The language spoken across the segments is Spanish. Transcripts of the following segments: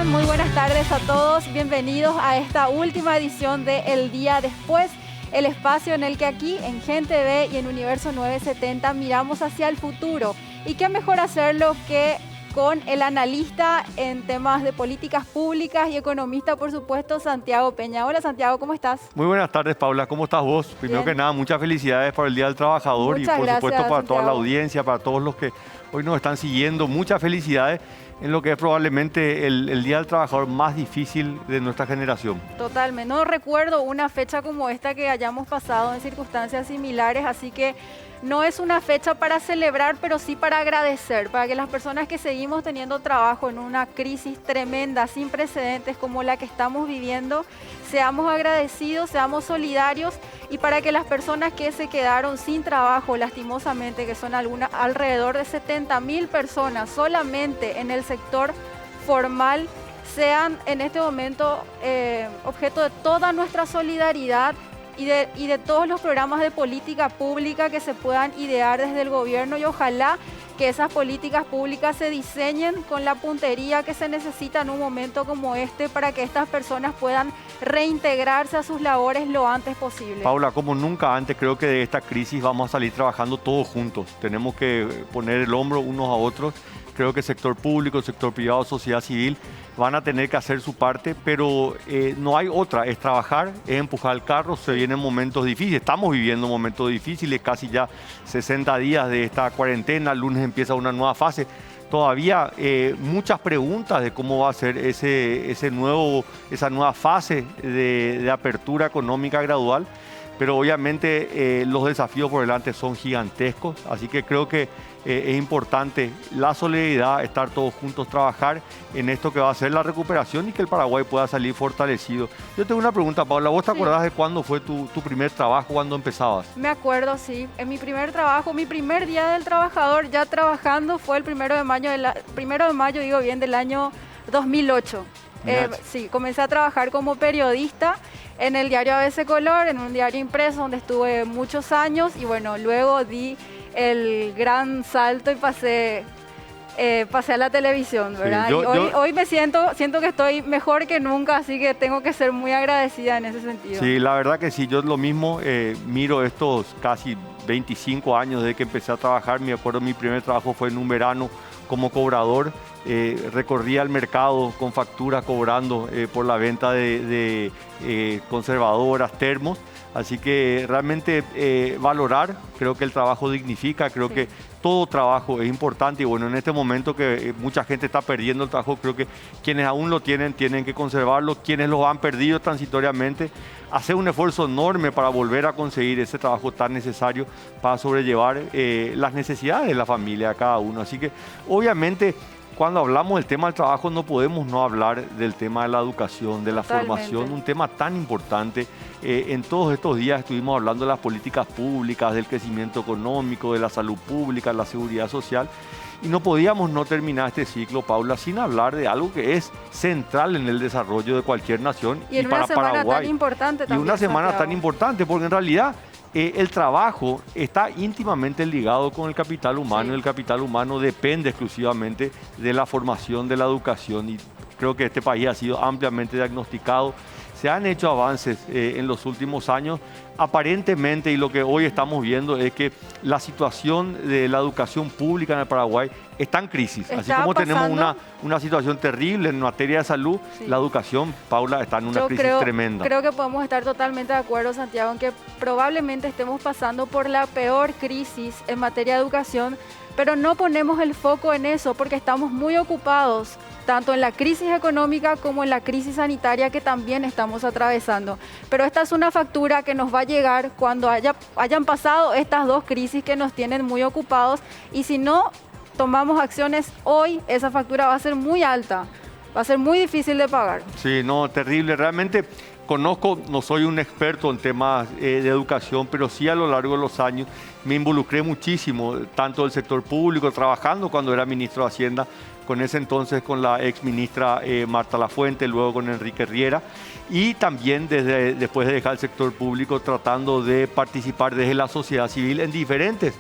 están? Muy buenas tardes a todos. Bienvenidos a esta última edición de El Día Después, el espacio en el que aquí en Gente B y en Universo 970 miramos hacia el futuro. Y qué mejor hacerlo que con el analista en temas de políticas públicas y economista, por supuesto, Santiago Peña. Hola Santiago, ¿cómo estás? Muy buenas tardes, Paula. ¿Cómo estás vos? Primero que nada, muchas felicidades por el Día del Trabajador Muchas y por supuesto gracias, para toda la Santiago. audiencia, para todos los que hoy nos están siguiendo. Muchas felicidades en lo que es probablemente el Día del Trabajador más difícil de nuestra generación. Totalmente. No recuerdo una fecha como esta que hayamos pasado en circunstancias similares, así que no es una fecha para celebrar, pero sí para agradecer, para que las personas que seguimos teniendo trabajo en una crisis tremenda, sin precedentes como la que estamos viviendo, seamos agradecidos, seamos solidarios, y para que las personas que se quedaron sin trabajo, lastimosamente, que son alrededor de 70.000 personas solamente en el sector formal, sean en este momento objeto de toda nuestra solidaridad y de todos los programas de política pública que se puedan idear desde el gobierno, y ojalá que esas políticas públicas se diseñen con la puntería que se necesita en un momento como este para que estas personas puedan reintegrarse a sus labores lo antes posible. Paula, como nunca antes, creo que de esta crisis vamos a salir trabajando todos juntos. Tenemos que poner el hombro unos a otros. Creo que el sector público, el sector privado, sociedad civil van a tener que hacer su parte, pero no hay otra, es trabajar, es empujar el carro. Se vienen momentos difíciles, estamos viviendo momentos difíciles, casi ya 60 días de esta cuarentena, el lunes empieza una nueva fase. Todavía muchas preguntas de cómo va a ser esa nueva fase de apertura económica gradual, pero obviamente los desafíos por delante son gigantescos, así que creo que es importante la solidaridad, estar todos juntos, trabajar en esto que va a ser la recuperación y que el Paraguay pueda salir fortalecido. Yo tengo una pregunta, Paula, ¿vos te acordás de cuándo fue tu primer trabajo, cuándo empezabas? Me acuerdo, sí. En mi primer trabajo, mi primer día del trabajador ya trabajando fue el 1 de mayo, del año 2008. Sí, comencé a trabajar como periodista en el diario ABC Color, en un diario impreso donde estuve muchos años, y bueno, luego di el gran salto y pasé a la televisión, ¿verdad? Sí, hoy me siento que estoy mejor que nunca, así que tengo que ser muy agradecida en ese sentido. Sí, la verdad que sí, yo lo mismo, miro estos casi 25 años desde que empecé a trabajar. Me acuerdo mi primer trabajo fue en un verano como cobrador. Recorría el mercado con facturas cobrando por la venta de conservadoras, termos. Así que realmente valorar, creo que el trabajo dignifica, creo que todo trabajo es importante, y bueno, en este momento que mucha gente está perdiendo el trabajo, creo que quienes aún lo tienen que conservarlo, quienes lo han perdido transitoriamente, hacer un esfuerzo enorme para volver a conseguir ese trabajo tan necesario para sobrellevar las necesidades de la familia de cada uno. Así que obviamente, cuando hablamos del tema del trabajo no podemos no hablar del tema de la educación, de la formación, un tema tan importante. En todos estos días estuvimos hablando de las políticas públicas, del crecimiento económico, de la salud pública, la seguridad social, y no podíamos no terminar este ciclo, Paula, sin hablar de algo que es central en el desarrollo de cualquier nación y para Paraguay. Tan importante también, y una semana Santiago. tan importante, porque en realidad el trabajo está íntimamente ligado con el capital humano, y el capital humano depende exclusivamente de la formación, de la educación, y creo que este país ha sido ampliamente diagnosticado. Se han hecho avances en los últimos años, aparentemente, y lo que hoy estamos viendo es que la situación de la educación pública en el Paraguay está en crisis. Así como tenemos una situación terrible en materia de salud, la educación, Paula, está en una crisis tremenda. Creo que podemos estar totalmente de acuerdo, Santiago, en que probablemente estemos pasando por la peor crisis en materia de educación, pero no ponemos el foco en eso porque estamos muy ocupados tanto en la crisis económica como en la crisis sanitaria que también estamos atravesando. Pero esta es una factura que nos va a llegar cuando hayan pasado estas dos crisis que nos tienen muy ocupados, y si no tomamos acciones hoy, esa factura va a ser muy alta, va a ser muy difícil de pagar. Sí, no, terrible. Realmente conozco, no soy un experto en temas de educación, pero sí a lo largo de los años me involucré muchísimo, tanto del sector público, trabajando cuando era ministro de Hacienda, con ese entonces con la ex ministra Marta Lafuente, luego con Enrique Riera, y también después de dejar el sector público tratando de participar desde la sociedad civil en diferentes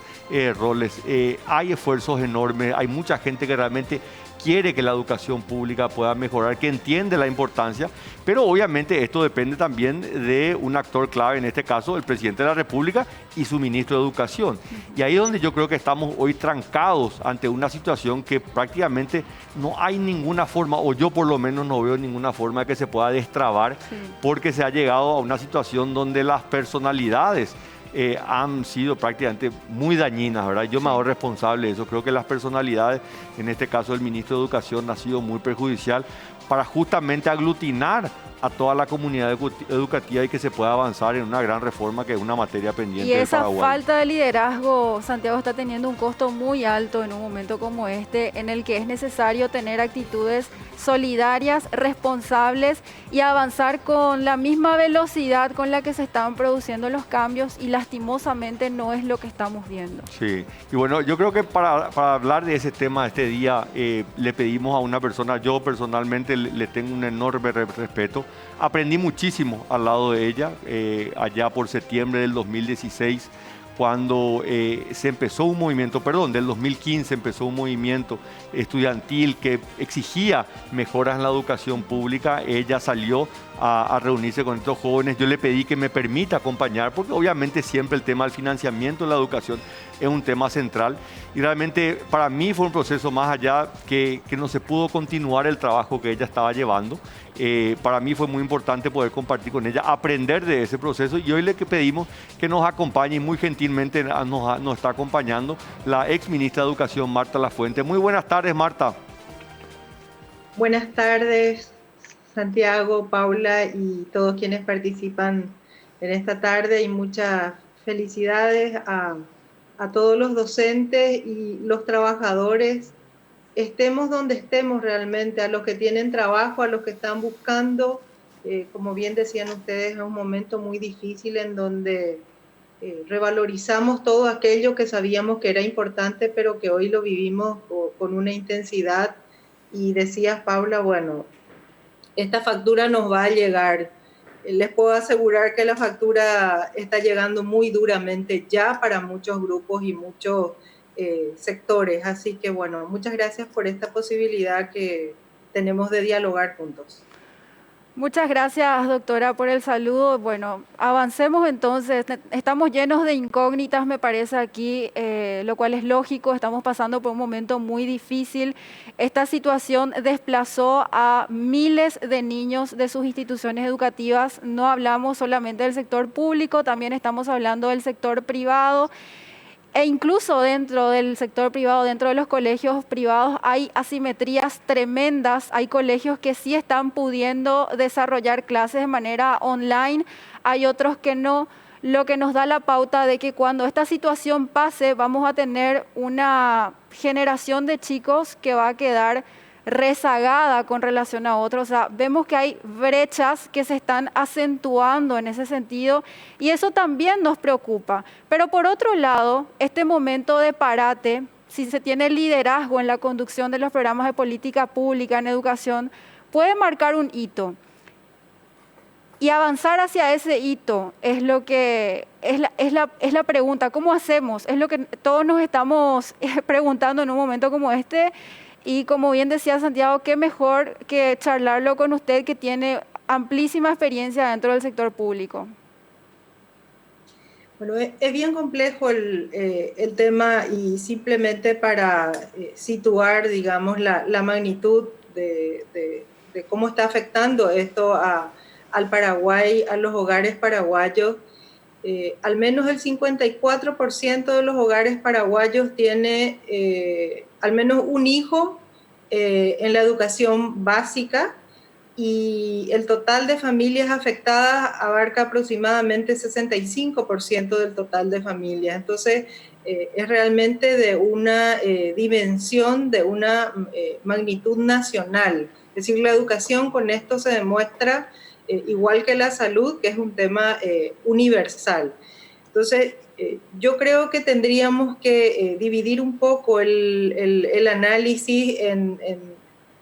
roles. Hay esfuerzos enormes, hay mucha gente que realmente quiere que la educación pública pueda mejorar, que entiende la importancia, pero obviamente esto depende también de un actor clave, en este caso el presidente de la República y su ministro de Educación. Y ahí es donde yo creo que estamos hoy trancados ante una situación que prácticamente no hay ninguna forma, o yo por lo menos no veo ninguna forma que se pueda destrabar, porque se ha llegado a una situación donde las personalidades han sido prácticamente muy dañinas, ¿verdad? Yo me hago responsable de eso. Creo que las personalidades, en este caso el ministro de Educación, ha sido muy perjudicial para justamente aglutinar a toda la comunidad educativa y que se pueda avanzar en una gran reforma que es una materia pendiente Y del esa Paraguay. falta de liderazgo, Santiago, está teniendo un costo muy alto en un momento como este, en el que es necesario tener actitudes solidarias, responsables y avanzar con la misma velocidad con la que se están produciendo los cambios, y lastimosamente no es lo que estamos viendo. Sí, y bueno, yo creo que para hablar de ese tema este día, le pedimos a una persona, yo personalmente le tengo un enorme respeto, aprendí muchísimo al lado de ella, allá por septiembre del 2016, cuando se empezó un movimiento, perdón, del 2015 empezó un movimiento estudiantil que exigía mejoras en la educación pública. Ella salió a reunirse con estos jóvenes. Yo le pedí que me permita acompañar, porque obviamente siempre el tema del financiamiento de la educación es un tema central. Y realmente para mí fue un proceso más allá que no se pudo continuar el trabajo que ella estaba llevando. Para mí fue muy importante poder compartir con ella, aprender de ese proceso, y hoy le pedimos que nos acompañe, y muy gentilmente nos está acompañando la ex ministra de Educación, Marta Lafuente. Muy buenas tardes, Marta. Buenas tardes, Santiago, Paula y todos quienes participan en esta tarde, y muchas felicidades a todos los docentes y los trabajadores, estemos donde estemos realmente, a los que tienen trabajo, a los que están buscando. Como bien decían ustedes, es un momento muy difícil en donde revalorizamos todo aquello que sabíamos que era importante, pero que hoy lo vivimos con una intensidad. Y decías, Paula, bueno, esta factura nos va a llegar. Les puedo asegurar que la factura está llegando muy duramente ya para muchos grupos y muchos sectores. Así que bueno, muchas gracias por esta posibilidad que tenemos de dialogar juntos. Muchas gracias, doctora, por el saludo. Bueno, avancemos entonces. Estamos llenos de incógnitas, me parece aquí, lo cual es lógico. Estamos pasando por un momento muy difícil. Esta situación desplazó a miles de niños de sus instituciones educativas. No hablamos solamente del sector público, también estamos hablando del sector privado. E incluso dentro del sector privado, dentro de los colegios privados, hay asimetrías tremendas. Hay colegios que sí están pudiendo desarrollar clases de manera online, hay otros que no, lo que nos da la pauta de que cuando esta situación pase vamos a tener una generación de chicos que va a quedar rezagada con relación a otros. O sea, vemos que hay brechas que se están acentuando en ese sentido, y eso también nos preocupa. Pero por otro lado, este momento de parate, si se tiene liderazgo en la conducción de los programas de política pública en educación, puede marcar un hito. Y avanzar hacia ese hito es lo que es la pregunta. ¿Cómo hacemos? Es lo que todos nos estamos preguntando en un momento como este. Y como bien decía Santiago, qué mejor que charlarlo con usted, que tiene amplísima experiencia dentro del sector público. Bueno, es bien complejo el tema, y simplemente para situar, digamos, la magnitud de cómo está afectando esto al Paraguay, a los hogares paraguayos. Al menos el 54% de los hogares paraguayos tiene al menos un hijo en la educación básica, y el total de familias afectadas abarca aproximadamente 65% del total de familias. Entonces, es realmente de una dimensión, de una magnitud nacional. Es decir, la educación con esto se demuestra igual que la salud, que es un tema universal. Entonces, yo creo que tendríamos que dividir un poco el análisis en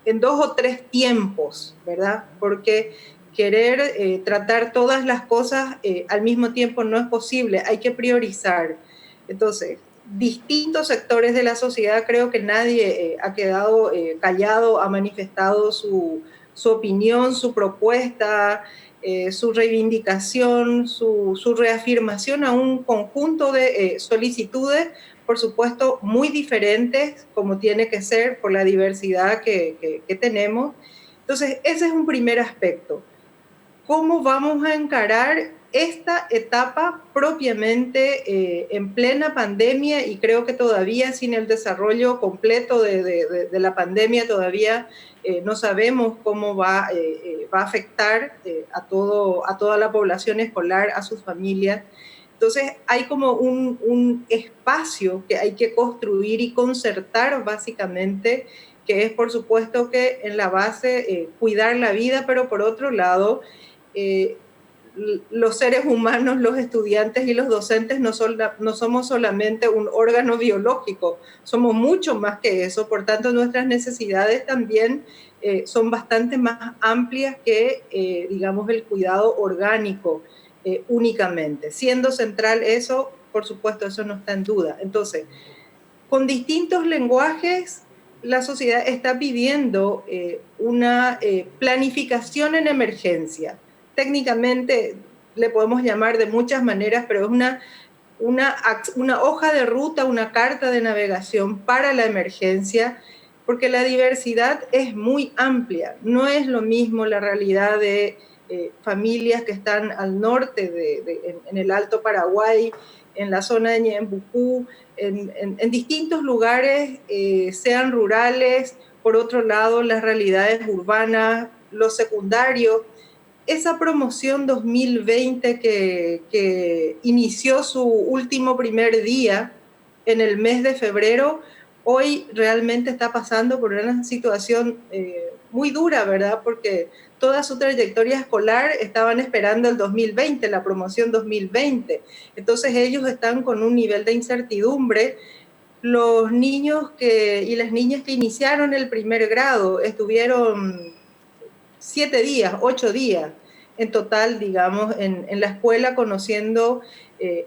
2 o 3 tiempos, ¿verdad? Porque querer tratar todas las cosas al mismo tiempo no es posible, hay que priorizar. Entonces, distintos sectores de la sociedad, creo que nadie ha quedado callado, ha manifestado su opinión, su propuesta, su reivindicación, su reafirmación a un conjunto de solicitudes, por supuesto, muy diferentes, como tiene que ser por la diversidad que tenemos. Entonces, ese es un primer aspecto. ¿Cómo vamos a encarar esta etapa propiamente en plena pandemia? Y creo que todavía sin el desarrollo completo de la pandemia todavía no sabemos cómo va a afectar a toda la población escolar, a sus familias. Entonces hay como un espacio que hay que construir y concertar básicamente, que es por supuesto que en la base cuidar la vida, pero por otro lado, los seres humanos, los estudiantes y los docentes no somos solamente un órgano biológico, somos mucho más que eso, por tanto nuestras necesidades también son bastante más amplias que, digamos, el cuidado orgánico únicamente. Siendo central eso, por supuesto, eso no está en duda. Entonces, con distintos lenguajes, la sociedad está pidiendo una planificación en emergencia. Técnicamente le podemos llamar de muchas maneras, pero es una hoja de ruta, una carta de navegación para la emergencia, porque la diversidad es muy amplia. No es lo mismo la realidad de familias que están al norte, en el Alto Paraguay, en la zona de Ñembucú, en distintos lugares, sean rurales, por otro lado, las realidades urbanas, los secundarios. Esa promoción 2020 que inició su último primer día en el mes de febrero, hoy realmente está pasando por una situación muy dura, ¿verdad? Porque toda su trayectoria escolar estaban esperando el 2020, la promoción 2020. Entonces ellos están con un nivel de incertidumbre. Los niños y las niñas que iniciaron el primer grado estuvieron 7 días, 8 días en total, digamos, en la escuela conociendo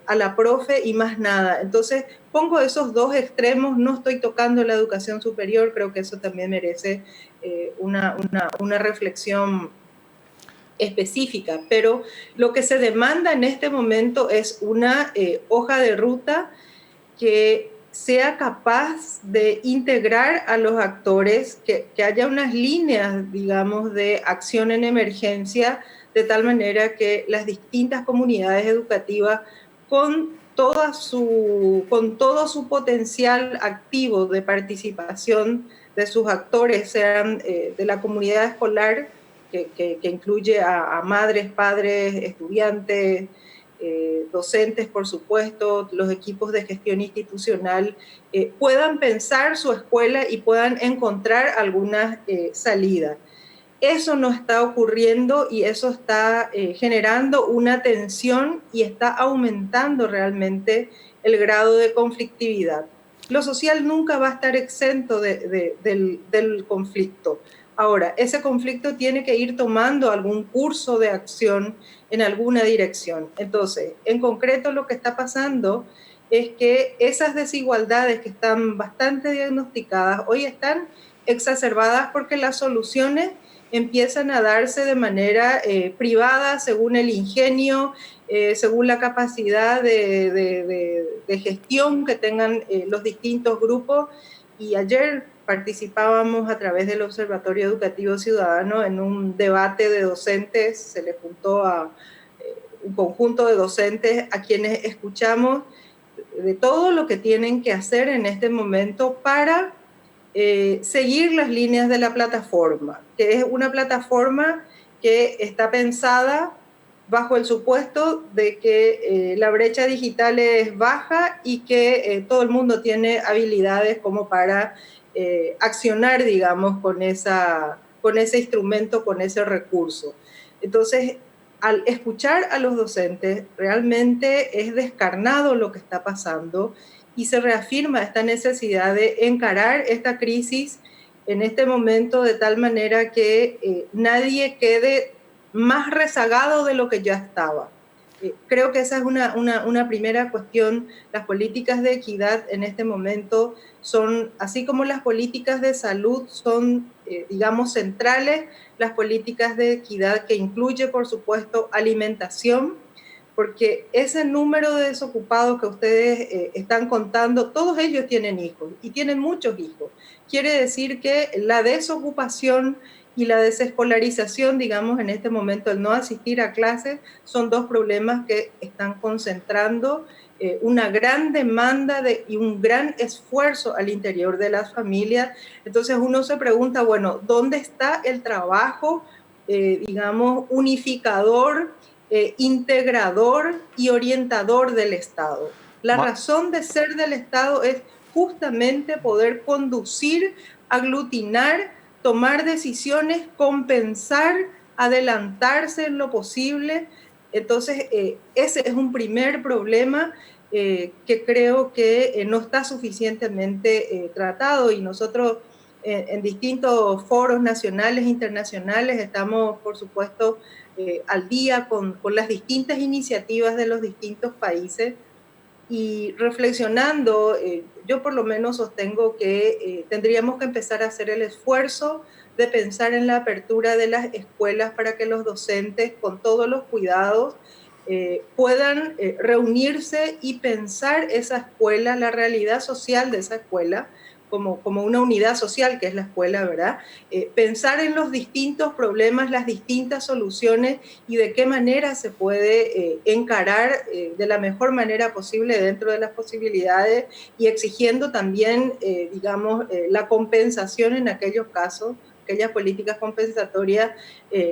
a la profe y más nada. Entonces, pongo esos dos extremos, no estoy tocando la educación superior, creo que eso también merece una reflexión específica, pero lo que se demanda en este momento es una hoja de ruta que sea capaz de integrar a los actores, que haya unas líneas, digamos, de acción en emergencia, de tal manera que las distintas comunidades educativas, con todo su potencial activo de participación de sus actores, sean de la comunidad escolar, que incluye a madres, padres, estudiantes, docentes, por supuesto, los equipos de gestión institucional, puedan pensar su escuela y puedan encontrar algunas salidas. Eso no está ocurriendo y eso está generando una tensión y está aumentando realmente el grado de conflictividad. Lo social nunca va a estar exento del conflicto. Ahora, ese conflicto tiene que ir tomando algún curso de acción en alguna dirección. Entonces, en concreto lo que está pasando es que esas desigualdades que están bastante diagnosticadas hoy están exacerbadas porque las soluciones empiezan a darse de manera privada, según el ingenio, según la capacidad de gestión que tengan los distintos grupos. Y ayer participábamos a través del Observatorio Educativo Ciudadano en un debate de docentes, se le juntó a un conjunto de docentes a quienes escuchamos de todo lo que tienen que hacer en este momento para seguir las líneas de la plataforma, que es una plataforma que está pensada bajo el supuesto de que la brecha digital es baja y que todo el mundo tiene habilidades como para accionar, digamos, con ese instrumento, con ese recurso. Entonces, al escuchar a los docentes, realmente es descarnado lo que está pasando y se reafirma esta necesidad de encarar esta crisis en este momento de tal manera que nadie quede más rezagado de lo que ya estaba. Creo que esa es una primera cuestión. Las políticas de equidad en este momento son, así como las políticas de salud son, digamos, centrales, las políticas de equidad que incluye, por supuesto, alimentación, porque ese número de desocupados que ustedes están contando, todos ellos tienen hijos y tienen muchos hijos. Quiere decir que la desocupación y la desescolarización, digamos, en este momento, el no asistir a clases, son dos problemas que están concentrando una gran demanda y un gran esfuerzo al interior de las familias. Entonces uno se pregunta, bueno, ¿dónde está el trabajo, digamos, unificador, integrador y orientador del Estado? La razón de ser del Estado es justamente poder conducir, aglutinar, tomar decisiones, compensar, adelantarse en lo posible. Entonces, ese es un primer problema que creo que no está suficientemente tratado, y nosotros en distintos foros nacionales e internacionales estamos, por supuesto, al día con las distintas iniciativas de los distintos países. Y reflexionando, yo por lo menos sostengo que tendríamos que empezar a hacer el esfuerzo de pensar en la apertura de las escuelas para que los docentes, con todos los cuidados, puedan reunirse y pensar esa escuela, la realidad social de esa escuela, como una unidad social que es la escuela, ¿verdad? Pensar en los distintos problemas, las distintas soluciones y de qué manera se puede encarar de la mejor manera posible dentro de las posibilidades, y exigiendo también, digamos, la compensación en aquellos casos, aquellas políticas compensatorias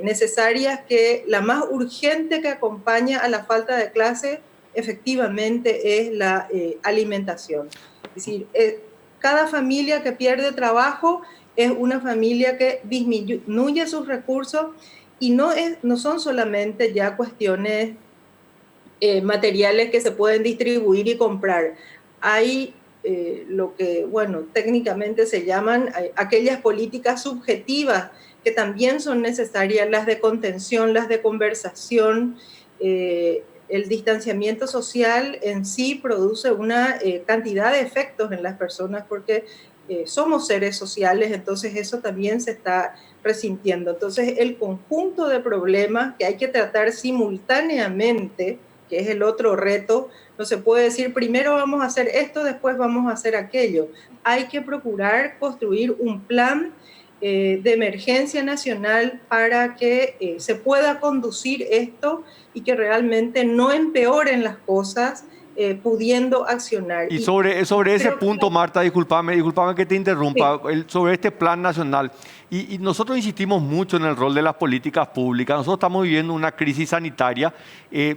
necesarias, que la más urgente que acompaña a la falta de clase efectivamente es la alimentación. Es decir, cada familia que pierde trabajo es una familia que disminuye sus recursos, y no son solamente ya cuestiones materiales que se pueden distribuir y comprar. Hay lo que, bueno, técnicamente se llaman aquellas políticas subjetivas que también son necesarias, las de contención, las de conversación. El distanciamiento social en sí produce una cantidad de efectos en las personas, porque somos seres sociales, entonces eso también se está resintiendo. Entonces el conjunto de problemas que hay que tratar simultáneamente, que es el otro reto, no se puede decir primero vamos a hacer esto, después vamos a hacer aquello. Hay que procurar construir un plan de emergencia nacional para que se pueda conducir esto y que realmente no empeoren las cosas, pudiendo accionar. Y sobre ese punto, Marta, discúlpame que te interrumpa, Sí. sobre este plan nacional, y nosotros insistimos mucho en el rol de las políticas públicas. Nosotros estamos viviendo una crisis sanitaria.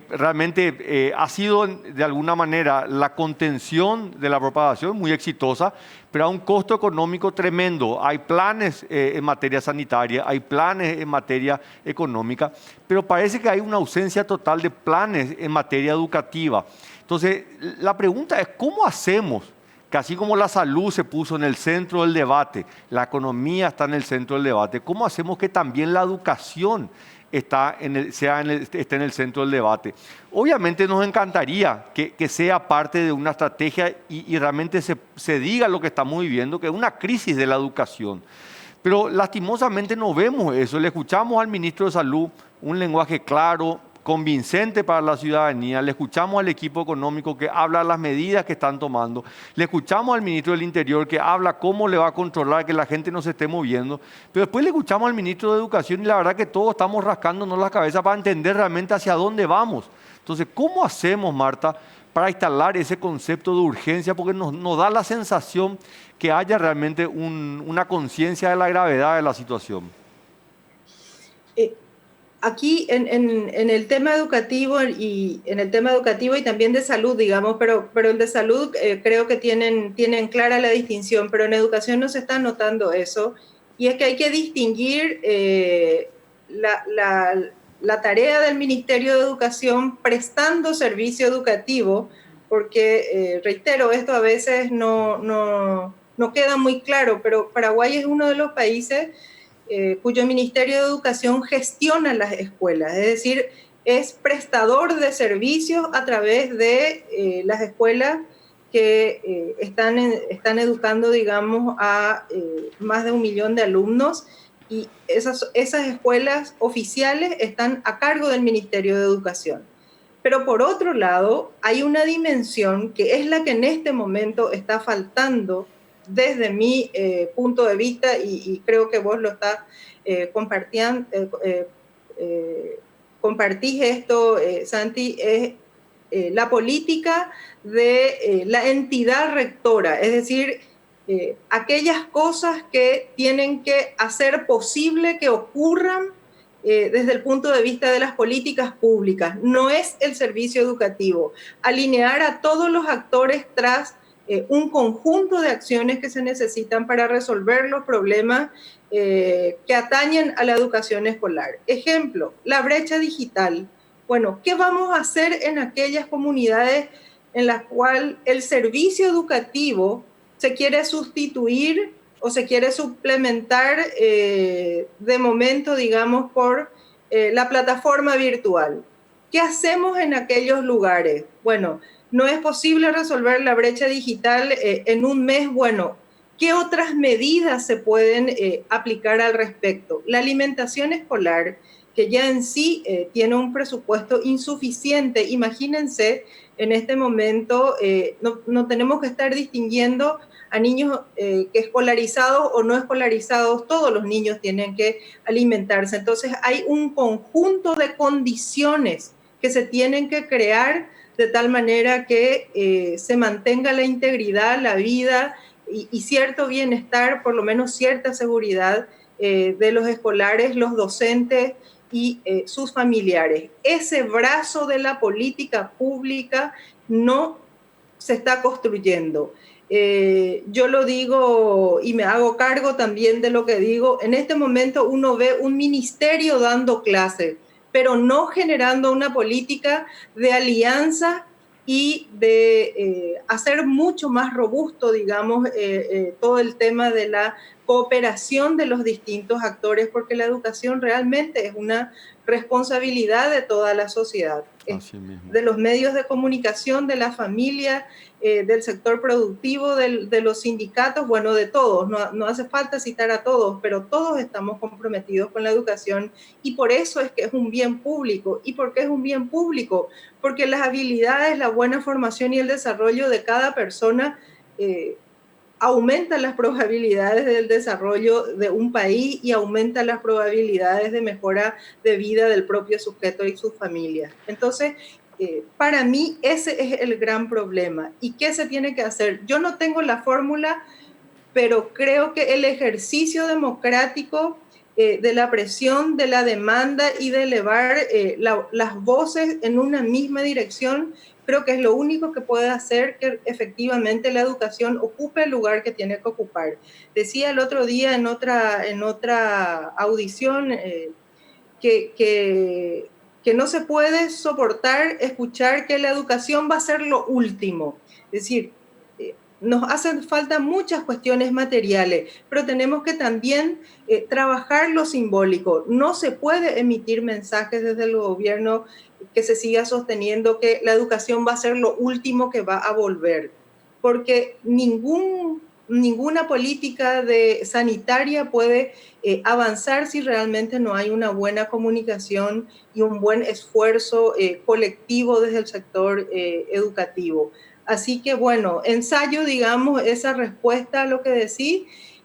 Realmente ha sido de alguna manera la contención de la propagación muy exitosa, pero a un costo económico tremendo. Hay planes en materia sanitaria, hay planes en materia económica, pero parece que hay una ausencia total de planes en materia educativa. Entonces, la pregunta es, ¿cómo hacemos que así como la salud se puso en el centro del debate, la economía está en el centro del debate, cómo hacemos que también la educación esté en el centro del debate? Obviamente nos encantaría que sea parte de una estrategia y realmente se diga lo que estamos viviendo, que es una crisis de la educación. Pero lastimosamente no vemos eso. Le escuchamos al ministro de Salud un lenguaje claro, convincente para la ciudadanía. Le escuchamos al equipo económico que habla de las medidas que están tomando. Le escuchamos al ministro del Interior que habla cómo le va a controlar que la gente no se esté moviendo. Pero después le escuchamos al ministro de Educación y la verdad que todos estamos rascándonos la cabeza para entender realmente hacia dónde vamos. Entonces, ¿cómo hacemos, Marta, para instalar ese concepto de urgencia? Porque nos da la sensación que haya realmente una conciencia de la gravedad de la situación. Aquí en el tema educativo y también de salud, digamos, pero el de salud creo que tienen clara la distinción, pero en educación no se está notando eso, y es que hay que distinguir la tarea del Ministerio de Educación prestando servicio educativo, porque, reitero, esto a veces no queda muy claro, pero Paraguay es uno de los países cuyo Ministerio de Educación gestiona las escuelas, es decir, es prestador de servicios a través de las escuelas que están educando, digamos, a más de 1 millón de alumnos, y esas escuelas oficiales están a cargo del Ministerio de Educación. Pero por otro lado, hay una dimensión que es la que en este momento está faltando desde mi punto de vista, y creo que vos lo estás compartiendo, compartís esto, Santi, es la política de la entidad rectora, es decir, aquellas cosas que tienen que hacer posible que ocurran desde el punto de vista de las políticas públicas. No es el servicio educativo. Alinear a todos los actores tras un conjunto de acciones que se necesitan para resolver los problemas que atañen a la educación escolar. Ejemplo, la brecha digital. Bueno, ¿qué vamos a hacer en aquellas comunidades en las cuales el servicio educativo se quiere sustituir o se quiere suplementar de momento, digamos, por la plataforma virtual? ¿Qué hacemos en aquellos lugares? Bueno, no es posible resolver la brecha digital en un mes. Bueno, ¿qué otras medidas se pueden aplicar al respecto? La alimentación escolar, que ya en sí tiene un presupuesto insuficiente. Imagínense, en este momento no tenemos que estar distinguiendo a niños que escolarizados o no escolarizados, todos los niños tienen que alimentarse. Entonces hay un conjunto de condiciones que se tienen que crear de tal manera que se mantenga la integridad, la vida y cierto bienestar, por lo menos cierta seguridad de los escolares, los docentes y sus familiares. Ese brazo de la política pública no se está construyendo. Yo lo digo y me hago cargo también de lo que digo. En este momento uno ve un ministerio dando clases, pero no generando una política de alianza y de hacer mucho más robusto, digamos, todo el tema de la cooperación de los distintos actores, porque la educación realmente es una responsabilidad de toda la sociedad, de los medios de comunicación, de la familia, del sector productivo, de los sindicatos, bueno, de todos. No hace falta citar a todos, pero todos estamos comprometidos con la educación, y por eso es que es un bien público. ¿Y por qué es un bien público? Porque las habilidades, la buena formación y el desarrollo de cada persona aumenta las probabilidades del desarrollo de un país y aumenta las probabilidades de mejora de vida del propio sujeto y su familia. Entonces, para mí ese es el gran problema. ¿Y qué se tiene que hacer? Yo no tengo la fórmula, pero creo que el ejercicio democrático de la presión, de la demanda y de elevar las voces en una misma dirección, creo que es lo único que puede hacer que efectivamente la educación ocupe el lugar que tiene que ocupar. Decía el otro día en otra audición que no se puede soportar escuchar que la educación va a ser lo último. Es decir, nos hacen falta muchas cuestiones materiales, pero tenemos que también trabajar lo simbólico. No se puede emitir mensajes desde el gobierno que se siga sosteniendo que la educación va a ser lo último que va a volver, porque ninguna política sanitaria puede avanzar si realmente no hay una buena comunicación y un buen esfuerzo colectivo desde el sector educativo. Así que, bueno, ensayo, digamos, esa respuesta a lo que decís,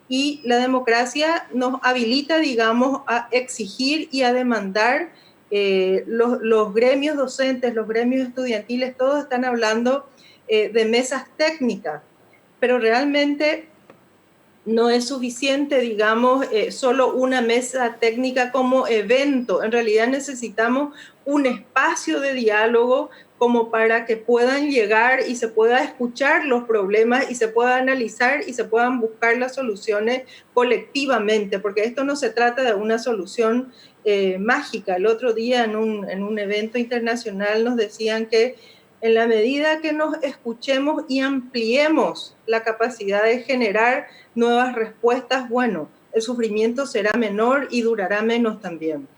y la democracia nos habilita, digamos, a exigir y a demandar. Los gremios docentes, los gremios estudiantiles, todos están hablando de mesas técnicas, pero realmente no es suficiente, digamos, solo una mesa técnica como evento. En realidad necesitamos un espacio de diálogo como para que puedan llegar y se pueda escuchar los problemas y se pueda analizar y se puedan buscar las soluciones colectivamente, porque esto no se trata de una solución mágica. El otro día en un evento internacional nos decían que en la medida que nos escuchemos y ampliemos la capacidad de generar nuevas respuestas, bueno, el sufrimiento será menor y durará menos también.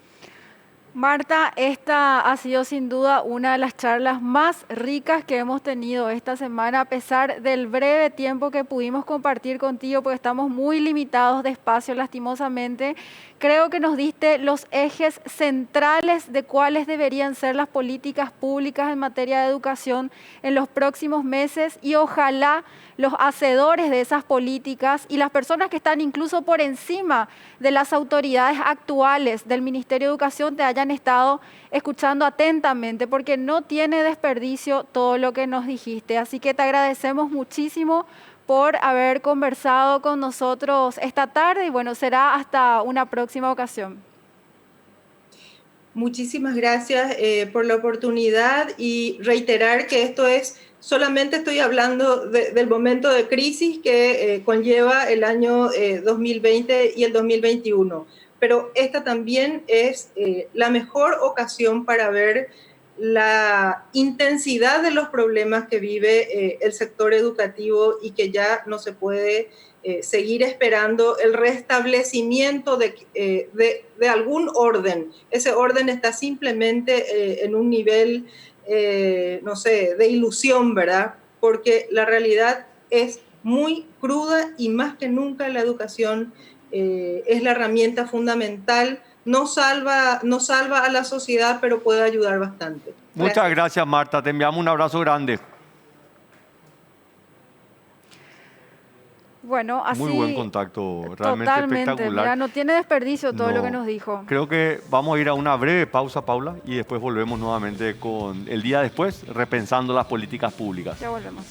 Marta, esta ha sido sin duda una de las charlas más ricas que hemos tenido esta semana, a pesar del breve tiempo que pudimos compartir contigo, porque estamos muy limitados de espacio, lastimosamente. Creo que nos diste los ejes centrales de cuáles deberían ser las políticas públicas en materia de educación en los próximos meses, y ojalá los hacedores de esas políticas y las personas que están incluso por encima de las autoridades actuales del Ministerio de Educación te hayan estado escuchando atentamente, porque no tiene desperdicio todo lo que nos dijiste. Así que te agradecemos muchísimo por haber conversado con nosotros esta tarde, y bueno, será hasta una próxima ocasión. Muchísimas gracias por la oportunidad, y reiterar que solamente estoy hablando del momento de crisis que conlleva el año 2020 y el 2021, pero esta también es la mejor ocasión para ver la intensidad de los problemas que vive el sector educativo, y que ya no se puede seguir esperando el restablecimiento de algún orden. Ese orden está simplemente en un nivel, no sé, de ilusión, ¿verdad? Porque la realidad es muy cruda, y más que nunca la educación es la herramienta fundamental. No salva a la sociedad, pero puede ayudar bastante. Muchas gracias, Marta. Te enviamos un abrazo grande. Bueno, así... Muy buen contacto, realmente totalmente, espectacular. Mira, no tiene desperdicio todo lo que nos dijo. Creo que vamos a ir a una breve pausa, Paula, y después volvemos nuevamente con el día después, repensando las políticas públicas. Ya volvemos.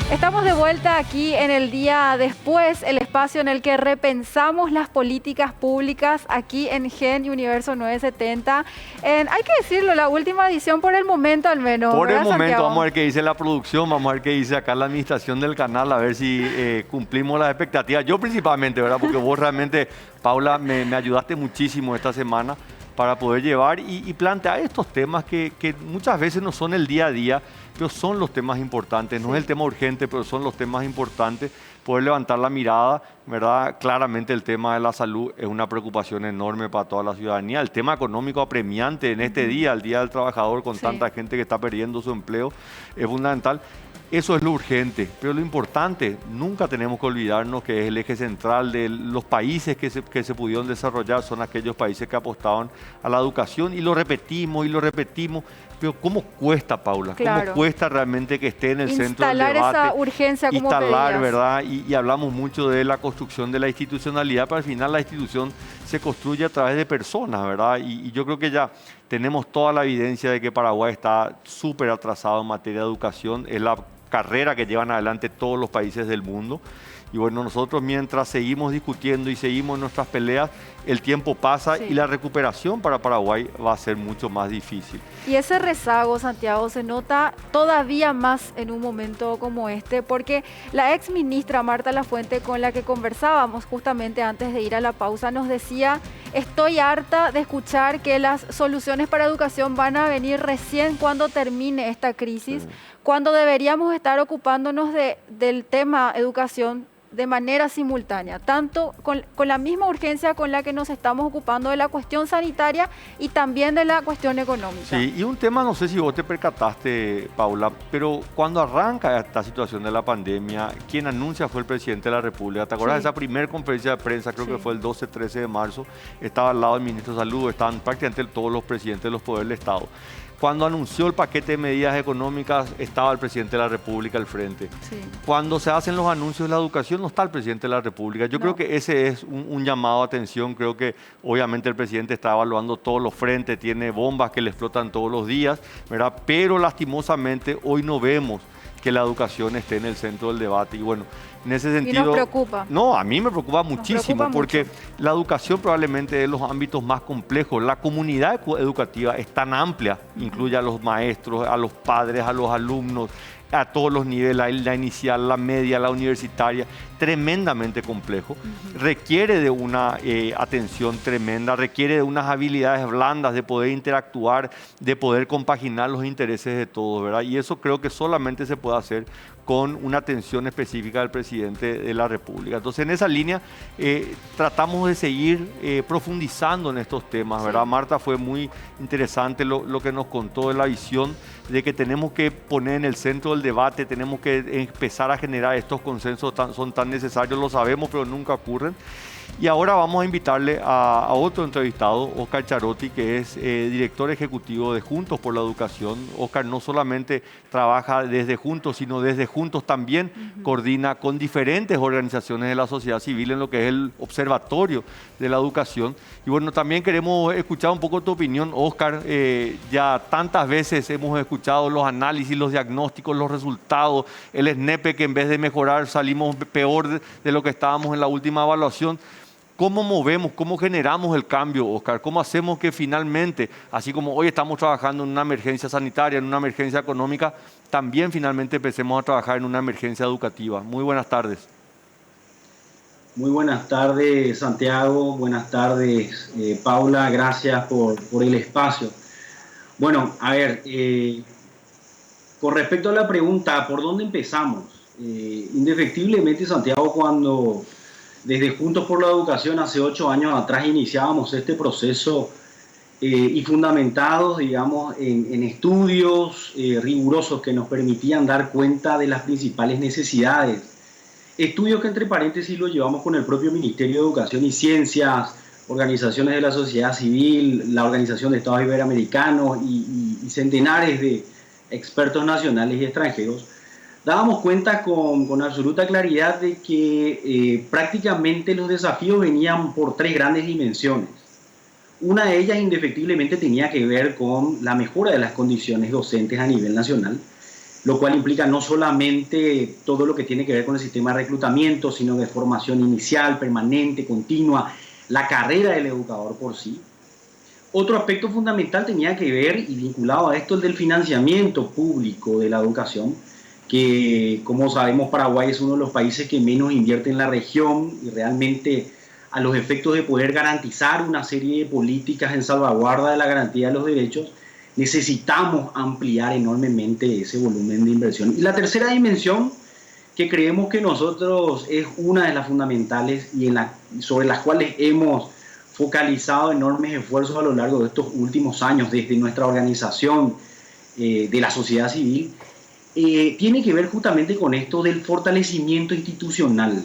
Estamos de vuelta aquí en el día después, el espacio en el que repensamos las políticas públicas aquí en Gen Universo 970. Hay que decirlo, la última edición por el momento al menos. Por el momento, Santiago? vamos a ver qué dice la producción, vamos a ver qué dice acá la administración del canal, a ver si cumplimos las expectativas. Yo principalmente, ¿verdad? Porque vos realmente, Paula, me ayudaste muchísimo esta semana para poder llevar y plantear estos temas que muchas veces no son el día a día, pero son los temas importantes. No es el tema urgente, pero son los temas importantes. Poder levantar la mirada, ¿verdad? Claramente el tema de la salud es una preocupación enorme para toda la ciudadanía. El tema económico apremiante en este día, el Día del Trabajador, con tanta gente que está perdiendo su empleo, es fundamental. Eso es lo urgente, pero lo importante, nunca tenemos que olvidarnos que es el eje central de los países que se pudieron desarrollar, son aquellos países que apostaban a la educación, y lo repetimos, pero ¿cómo cuesta, Paula? Claro. ¿Cómo cuesta realmente que esté en el centro del instalar debate? esa urgencia como pedías. ¿Verdad? Y hablamos mucho de la construcción de la institucionalidad, pero al final la institución se construye a través de personas, ¿verdad? Y yo creo que ya tenemos toda la evidencia de que Paraguay está súper atrasado en materia de educación. Es la carrera que llevan adelante todos los países del mundo. Y bueno, nosotros mientras seguimos discutiendo y seguimos nuestras peleas, el tiempo pasa y la recuperación para Paraguay va a ser mucho más difícil. Y ese rezago, Santiago, se nota todavía más en un momento como este, porque la ex ministra Marta Lafuente, con la que conversábamos justamente antes de ir a la pausa, nos decía: estoy harta de escuchar que las soluciones para educación van a venir recién cuando termine esta crisis, cuando deberíamos estar ocupándonos del tema educación de manera simultánea, tanto con la misma urgencia con la que nos estamos ocupando de la cuestión sanitaria y también de la cuestión económica. Sí, y un tema, no sé si vos te percataste, Paula, pero cuando arranca esta situación de la pandemia, quien anuncia fue el presidente de la República. ¿Te acuerdas de esa primera conferencia de prensa? Creo que fue el 12-13 de marzo. Estaba al lado del ministro de Salud, estaban prácticamente todos los presidentes de los poderes del Estado. Cuando anunció el paquete de medidas económicas, estaba el presidente de la República al frente. Sí. Cuando se hacen los anuncios de la educación, no está el presidente de la República. Yo creo que ese es un llamado a atención. Creo que obviamente el presidente está evaluando todos los frentes, tiene bombas que le explotan todos los días, ¿verdad? Pero lastimosamente hoy no vemos que la educación esté en el centro del debate. Y bueno, en ese sentido... Y nos preocupa. No, a mí me preocupa muchísimo preocupa porque mucho. la educación probablemente es de los ámbitos más complejos. La comunidad educativa es tan amplia, incluye a los maestros, a los padres, a los alumnos, a todos los niveles, la inicial, la media, la universitaria, tremendamente complejo. Requiere de una atención tremenda, requiere de unas habilidades blandas de poder interactuar, de poder compaginar los intereses de todos, ¿verdad? Y eso creo que solamente se puede hacer con una atención específica del presidente de la República. Entonces, en esa línea tratamos de seguir profundizando en estos temas, ¿verdad? Sí. Marta, fue muy interesante lo que nos contó de la visión de que tenemos que poner en el centro del debate, tenemos que empezar a generar estos consensos, son tan necesarios, lo sabemos, pero nunca ocurren. Y ahora vamos a invitarle a otro entrevistado, Óscar Charotti, que es director ejecutivo de Juntos por la Educación. Óscar no solamente trabaja desde Juntos, sino desde Juntos también coordina con diferentes organizaciones de la sociedad civil en lo que es el Observatorio de la Educación. Y bueno, también queremos escuchar un poco tu opinión, Óscar. Ya tantas veces hemos escuchado los análisis, los diagnósticos, los resultados, el SNEPE, que en vez de mejorar salimos peor de lo que estábamos en la última evaluación. ¿Cómo movemos, cómo generamos el cambio, Óscar? ¿Cómo hacemos que finalmente, así como hoy estamos trabajando en una emergencia sanitaria, en una emergencia económica, también finalmente empecemos a trabajar en una emergencia educativa? Muy buenas tardes. Muy buenas tardes, Santiago. Buenas tardes, Paula. Gracias por el espacio. Bueno, a ver, con respecto a la pregunta, ¿por dónde empezamos? Indefectiblemente, Santiago, cuando desde Juntos por la Educación hace 8 años atrás iniciábamos este proceso y fundamentados, digamos, en estudios rigurosos que nos permitían dar cuenta de las principales necesidades. Estudios que, entre paréntesis, los llevamos con el propio Ministerio de Educación y Ciencias, organizaciones de la sociedad civil, la Organización de Estados Iberoamericanos y centenares de expertos nacionales y extranjeros. Dábamos cuenta con absoluta claridad de que prácticamente los desafíos venían por 3 grandes dimensiones. Una de ellas indefectiblemente tenía que ver con la mejora de las condiciones docentes a nivel nacional, lo cual implica no solamente todo lo que tiene que ver con el sistema de reclutamiento, sino de formación inicial, permanente, continua, la carrera del educador por sí. Otro aspecto fundamental tenía que ver, y vinculado a esto, el del financiamiento público de la educación, que, como sabemos, Paraguay es uno de los países que menos invierte en la región y realmente, a los efectos de poder garantizar una serie de políticas en salvaguarda de la garantía de los derechos, necesitamos ampliar enormemente ese volumen de inversión. Y la tercera dimensión, que creemos que nosotros es una de las fundamentales y sobre las cuales hemos focalizado enormes esfuerzos a lo largo de estos últimos años desde nuestra organización de la sociedad civil, tiene que ver justamente con esto del fortalecimiento institucional.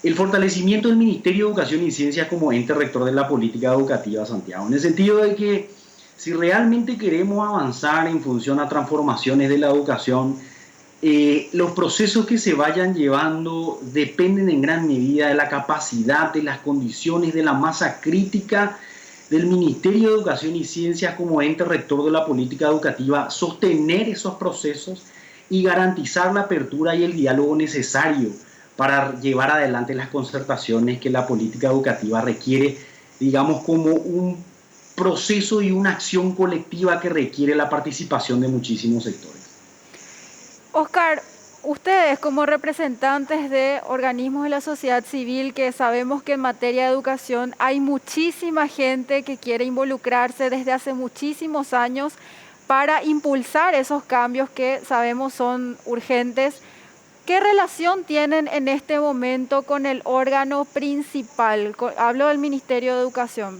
El fortalecimiento del Ministerio de Educación y Ciencia como ente rector de la política educativa, Santiago, en el sentido de que si realmente queremos avanzar en función a transformaciones de la educación, los procesos que se vayan llevando dependen en gran medida de la capacidad, de las condiciones, de la masa crítica del Ministerio de Educación y Ciencias como ente rector de la política educativa, sostener esos procesos y garantizar la apertura y el diálogo necesario para llevar adelante las concertaciones que la política educativa requiere, digamos, como un proceso y una acción colectiva que requiere la participación de muchísimos sectores. Óscar, ustedes como representantes de organismos de la sociedad civil, que sabemos que en materia de educación hay muchísima gente que quiere involucrarse desde hace muchísimos años para impulsar esos cambios que sabemos son urgentes, ¿qué relación tienen en este momento con el órgano principal? Hablo del Ministerio de Educación.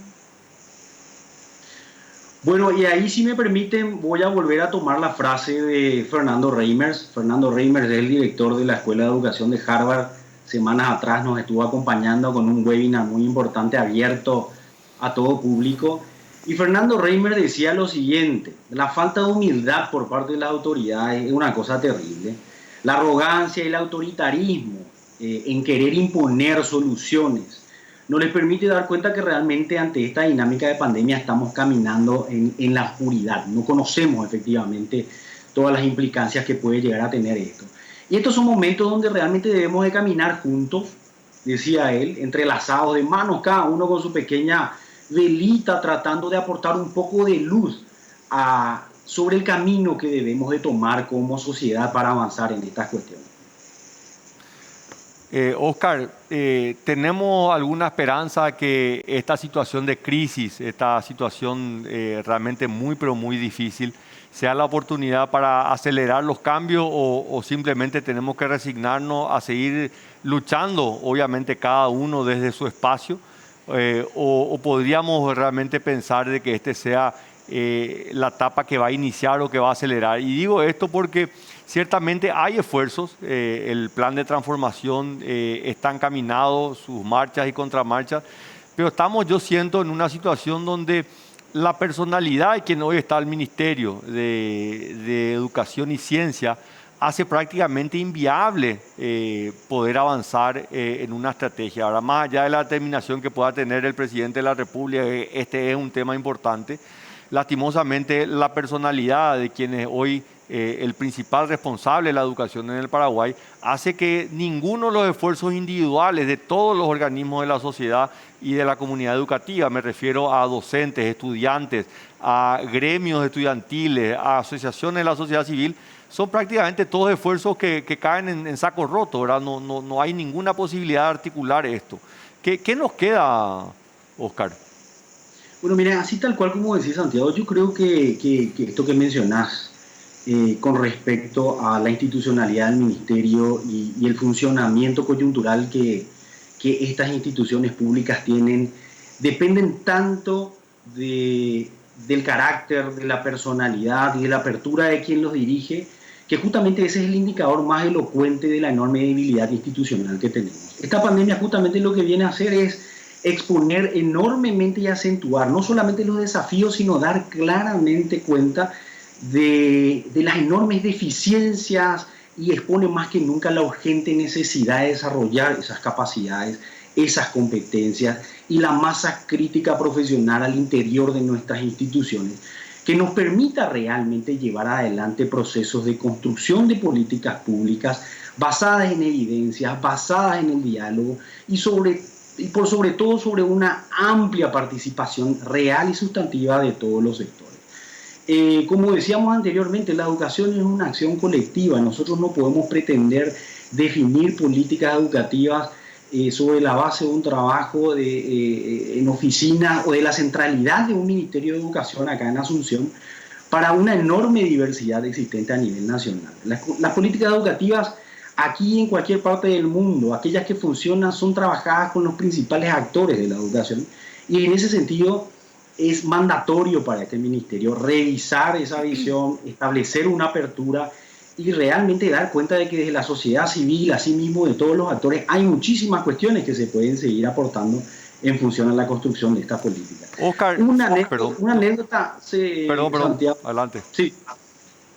Bueno, y ahí, si me permiten, voy a volver a tomar la frase de Fernando Reimers. Fernando Reimers es el director de la Escuela de Educación de Harvard. Semanas atrás nos estuvo acompañando con un webinar muy importante abierto a todo público. Y Fernando Reimers decía lo siguiente: la falta de humildad por parte de las autoridades es una cosa terrible. La arrogancia y el autoritarismo en querer imponer soluciones no les permite dar cuenta que realmente ante esta dinámica de pandemia estamos caminando en la oscuridad. No conocemos efectivamente todas las implicancias que puede llegar a tener esto. Y estos son momentos donde realmente debemos de caminar juntos, decía él, entrelazados de manos, cada uno con su pequeña velita, tratando de aportar un poco de luz sobre el camino que debemos de tomar como sociedad para avanzar en estas cuestiones. Oscar, ¿tenemos alguna esperanza que esta situación de crisis, esta situación realmente muy, pero muy difícil, sea la oportunidad para acelerar los cambios o simplemente tenemos que resignarnos a seguir luchando, obviamente cada uno desde su espacio, o podríamos realmente pensar de que este sea la etapa que va a iniciar o que va a acelerar? Y digo esto porque ciertamente hay esfuerzos, el plan de transformación está encaminado, sus marchas y contramarchas, pero estamos, yo siento, en una situación donde la personalidad de quien hoy está al Ministerio de Educación y Ciencia hace prácticamente inviable poder avanzar en una estrategia. Ahora, más allá de la determinación que pueda tener el presidente de la República, este es un tema importante. Lastimosamente, la personalidad de quien es hoy el principal responsable de la educación en el Paraguay hace que ninguno de los esfuerzos individuales de todos los organismos de la sociedad y de la comunidad educativa, me refiero a docentes, estudiantes, a gremios estudiantiles, a asociaciones de la sociedad civil, son prácticamente todos esfuerzos que caen en saco roto, ¿verdad? No hay ninguna posibilidad de articular esto. ¿Qué nos queda, Oscar? Bueno, mira, así tal cual como decía Santiago, yo creo que esto que mencionás con respecto a la institucionalidad del ministerio y el funcionamiento coyuntural que estas instituciones públicas tienen, dependen tanto del carácter, de la personalidad y de la apertura de quien los dirige, que justamente ese es el indicador más elocuente de la enorme debilidad institucional que tenemos. Esta pandemia justamente lo que viene a hacer es exponer enormemente y acentuar no solamente los desafíos, sino dar claramente cuenta de las enormes deficiencias y expone más que nunca la urgente necesidad de desarrollar esas capacidades, esas competencias y la masa crítica profesional al interior de nuestras instituciones, que nos permita realmente llevar adelante procesos de construcción de políticas públicas basadas en evidencias, basadas en el diálogo y por sobre todo sobre una amplia participación real y sustantiva de todos los sectores. Como decíamos anteriormente, la educación es una acción colectiva. Nosotros no podemos pretender definir políticas educativas sobre la base de un trabajo en oficina o de la centralidad de un Ministerio de Educación acá en Asunción para una enorme diversidad existente a nivel nacional. Las políticas educativas aquí en cualquier parte del mundo, aquellas que funcionan, son trabajadas con los principales actores de la educación y en ese sentido es mandatorio para este ministerio revisar esa visión, establecer una apertura y realmente dar cuenta de que desde la sociedad civil, así mismo de todos los actores, hay muchísimas cuestiones que se pueden seguir aportando en función a la construcción de esta política. Oscar, una anécdota Santiago, adelante. Sí.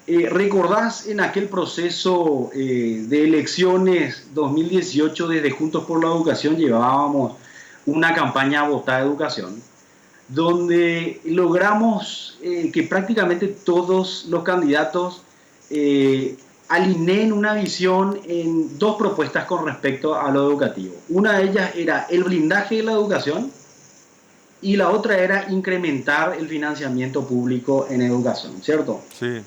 ¿Recordás en aquel proceso de elecciones 2018 desde Juntos por la Educación llevábamos una campaña Votá Educación, donde logramos que prácticamente todos los candidatos alineen una visión en dos propuestas con respecto a lo educativo? Una de ellas era el blindaje de la educación y la otra era incrementar el financiamiento público en educación, ¿cierto? Sí.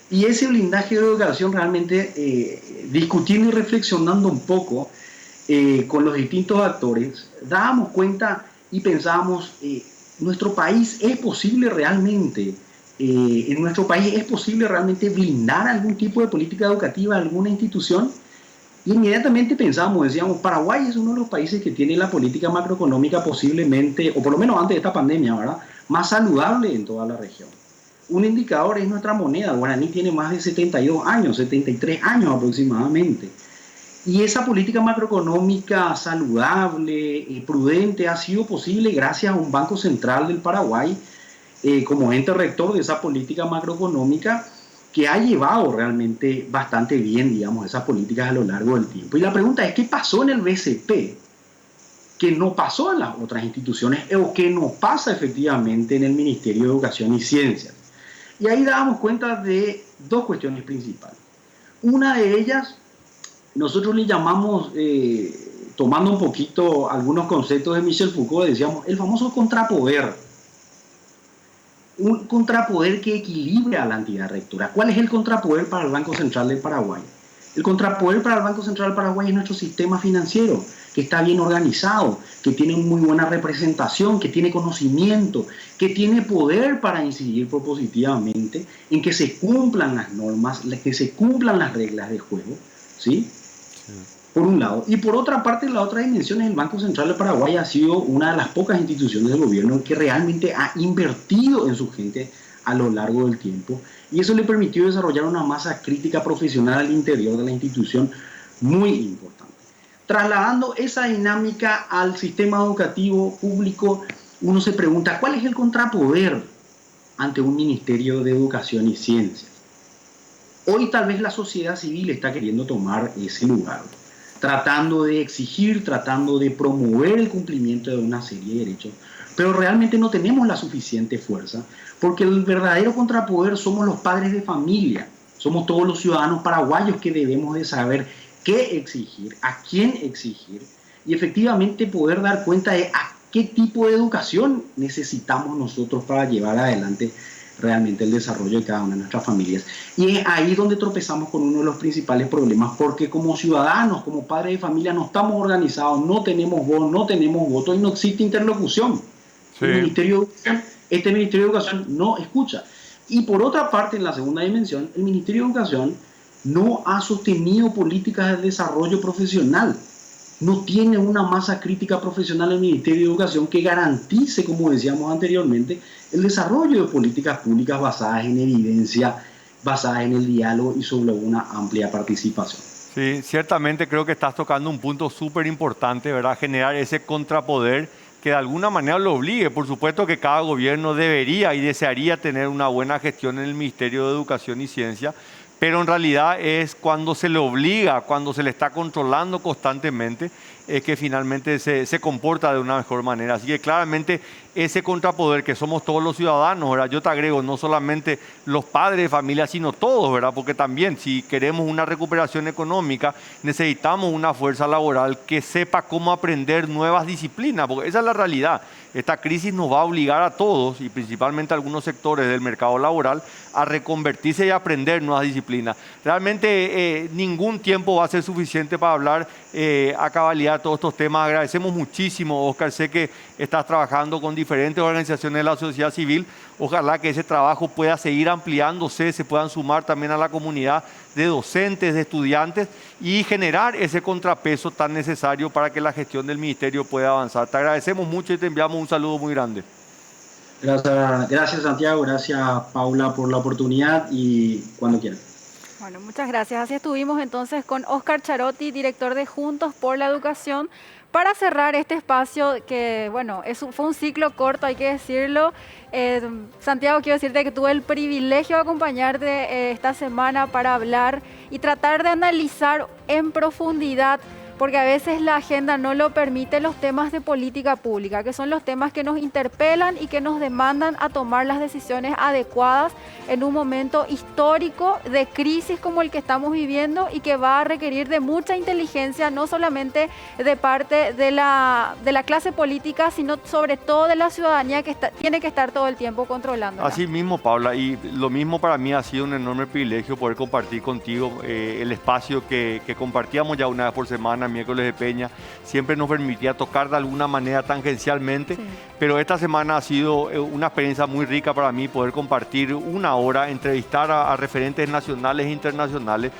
Y ese blindaje de educación realmente, discutiendo y reflexionando un poco con los distintos actores, dábamos cuenta y pensábamos, nuestro país es posible realmente, en nuestro país es posible realmente blindar algún tipo de política educativa, alguna institución. Y inmediatamente pensábamos, decíamos, Paraguay es uno de los países que tiene la política macroeconómica posiblemente, o por lo menos antes de esta pandemia, ¿verdad?, más saludable en toda la región. Un indicador es nuestra moneda. El guaraní tiene más de 72 años, 73 años aproximadamente. Y esa política macroeconómica saludable y prudente ha sido posible gracias a un Banco Central del Paraguay como ente rector de esa política macroeconómica que ha llevado realmente bastante bien, digamos, esas políticas a lo largo del tiempo. Y la pregunta es, ¿qué pasó en el BCP que no pasó en las otras instituciones o que no pasa efectivamente en el Ministerio de Educación y Ciencias? Y ahí dábamos cuenta de dos cuestiones principales. Una de ellas, nosotros le llamamos, tomando un poquito algunos conceptos de Michel Foucault, decíamos el famoso contrapoder. Un contrapoder que equilibre a la entidad rectora. ¿Cuál es el contrapoder para el Banco Central del Paraguay? El contrapoder para el Banco Central del Paraguay es nuestro sistema financiero, que está bien organizado, que tiene muy buena representación, que tiene conocimiento, que tiene poder para incidir propositivamente en que se cumplan las normas, que se cumplan las reglas de juego, ¿sí? Por un lado. Y por otra parte, la otra dimensión es el Banco Central del Paraguay ha sido una de las pocas instituciones del gobierno que realmente ha invertido en su gente a lo largo del tiempo, y eso le permitió desarrollar una masa crítica profesional al interior de la institución muy importante. Trasladando esa dinámica al sistema educativo público, uno se pregunta, ¿cuál es el contrapoder ante un Ministerio de Educación y Ciencias? Hoy tal vez la sociedad civil está queriendo tomar ese lugar, tratando de exigir, tratando de promover el cumplimiento de una serie de derechos, pero realmente no tenemos la suficiente fuerza, porque el verdadero contrapoder somos los padres de familia, somos todos los ciudadanos paraguayos que debemos de saber qué exigir, a quién exigir, y efectivamente poder dar cuenta de a qué tipo de educación necesitamos nosotros para llevar adelante realmente el desarrollo de cada una de nuestras familias. Y es ahí donde tropezamos con uno de los principales problemas, porque como ciudadanos, como padres de familia, no estamos organizados, no tenemos voz, no tenemos voto y no existe interlocución. Sí. Este Ministerio de Educación no escucha. Y por otra parte, en la segunda dimensión, el Ministerio de Educación no ha sostenido políticas de desarrollo profesional. No tiene una masa crítica profesional en el Ministerio de Educación que garantice, como decíamos anteriormente, el desarrollo de políticas públicas basadas en evidencia, basadas en el diálogo y sobre una amplia participación. Sí, ciertamente creo que estás tocando un punto súper importante, ¿verdad? Generar ese contrapoder que de alguna manera lo obligue. Por supuesto que cada gobierno debería y desearía tener una buena gestión en el Ministerio de Educación y Ciencia, pero en realidad es cuando se le obliga, cuando se le está controlando constantemente, es que finalmente se comporta de una mejor manera. Así que claramente ese contrapoder que somos todos los ciudadanos, ¿verdad? Yo te agrego, no solamente los padres de familia, sino todos, ¿verdad? Porque también si queremos una recuperación económica, necesitamos una fuerza laboral que sepa cómo aprender nuevas disciplinas, porque esa es la realidad. Esta crisis nos va a obligar a todos, y principalmente a algunos sectores del mercado laboral, a reconvertirse y a aprender nuevas disciplinas. Realmente ningún tiempo va a ser suficiente para hablar a cabalidad de todos estos temas. Agradecemos muchísimo, Oscar. Sé que estás trabajando con diferentes organizaciones de la sociedad civil. Ojalá que ese trabajo pueda seguir ampliándose, se puedan sumar también a la comunidad de docentes, de estudiantes y generar ese contrapeso tan necesario para que la gestión del ministerio pueda avanzar. Te agradecemos mucho y te enviamos un saludo muy grande. Gracias Santiago, gracias Paula por la oportunidad y cuando quieran. Bueno, muchas gracias. Así estuvimos entonces con Oscar Charotti, director de Juntos por la Educación, para cerrar este espacio que, bueno, fue un ciclo corto, hay que decirlo. Santiago, quiero decirte que tuve el privilegio de acompañarte esta semana para hablar y tratar de analizar en profundidad, porque a veces la agenda no lo permite, los temas de política pública, que son los temas que nos interpelan y que nos demandan a tomar las decisiones adecuadas en un momento histórico de crisis como el que estamos viviendo y que va a requerir de mucha inteligencia, no solamente de parte de la clase política, sino sobre todo de la ciudadanía que tiene que estar todo el tiempo controlando. Así mismo, Paula, y lo mismo para mí ha sido un enorme privilegio poder compartir contigo el espacio que compartíamos ya una vez por semana, miércoles de Peña, siempre nos permitía tocar de alguna manera tangencialmente, sí. Pero esta semana ha sido una experiencia muy rica para mí poder compartir una hora, entrevistar a referentes nacionales e internacionales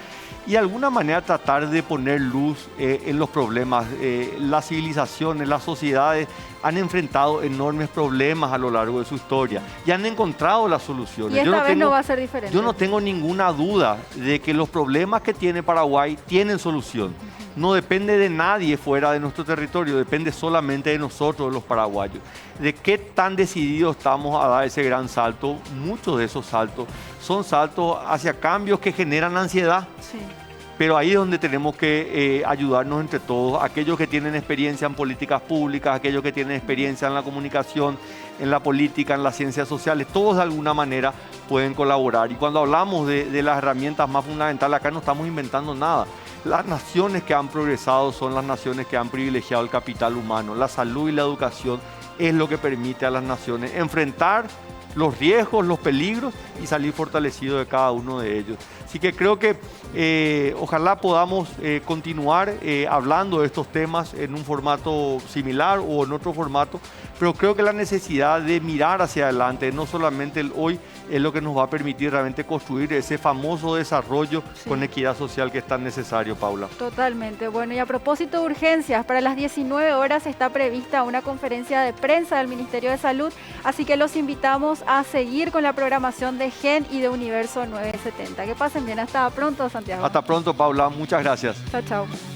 y de alguna manera tratar de poner luz en los problemas. Las civilizaciones, las sociedades han enfrentado enormes problemas a lo largo de su historia y han encontrado las soluciones. Y esta vez no va a ser diferente. Yo no tengo ninguna duda de que los problemas que tiene Paraguay tienen solución. No depende de nadie fuera de nuestro territorio, depende solamente de nosotros, de los paraguayos. De qué tan decididos estamos a dar ese gran salto. Muchos de esos saltos son saltos hacia cambios que generan ansiedad. Sí. pero ahí es donde tenemos que ayudarnos entre todos, aquellos que tienen experiencia en políticas públicas, aquellos que tienen experiencia en la comunicación, en la política, en las ciencias sociales, todos de alguna manera pueden colaborar. Y cuando hablamos de las herramientas más fundamentales, acá no estamos inventando nada. Las naciones que han progresado son las naciones que han privilegiado el capital humano. La salud y la educación es lo que permite a las naciones enfrentar los riesgos, los peligros y salir fortalecidos de cada uno de ellos. Así que creo que ojalá podamos continuar hablando de estos temas en un formato similar o en otro formato, pero creo que la necesidad de mirar hacia adelante, no solamente el hoy, es lo que nos va a permitir realmente construir ese famoso desarrollo con equidad social que es tan necesario, Paula. Totalmente. Bueno, y a propósito de urgencias, para las 19 horas está prevista una conferencia de prensa del Ministerio de Salud, así que los invitamos a seguir con la programación de GEN y de Universo 970. Que pasen bien. Hasta pronto, Santiago. Hasta pronto, Paula. Muchas gracias. Chao, chao.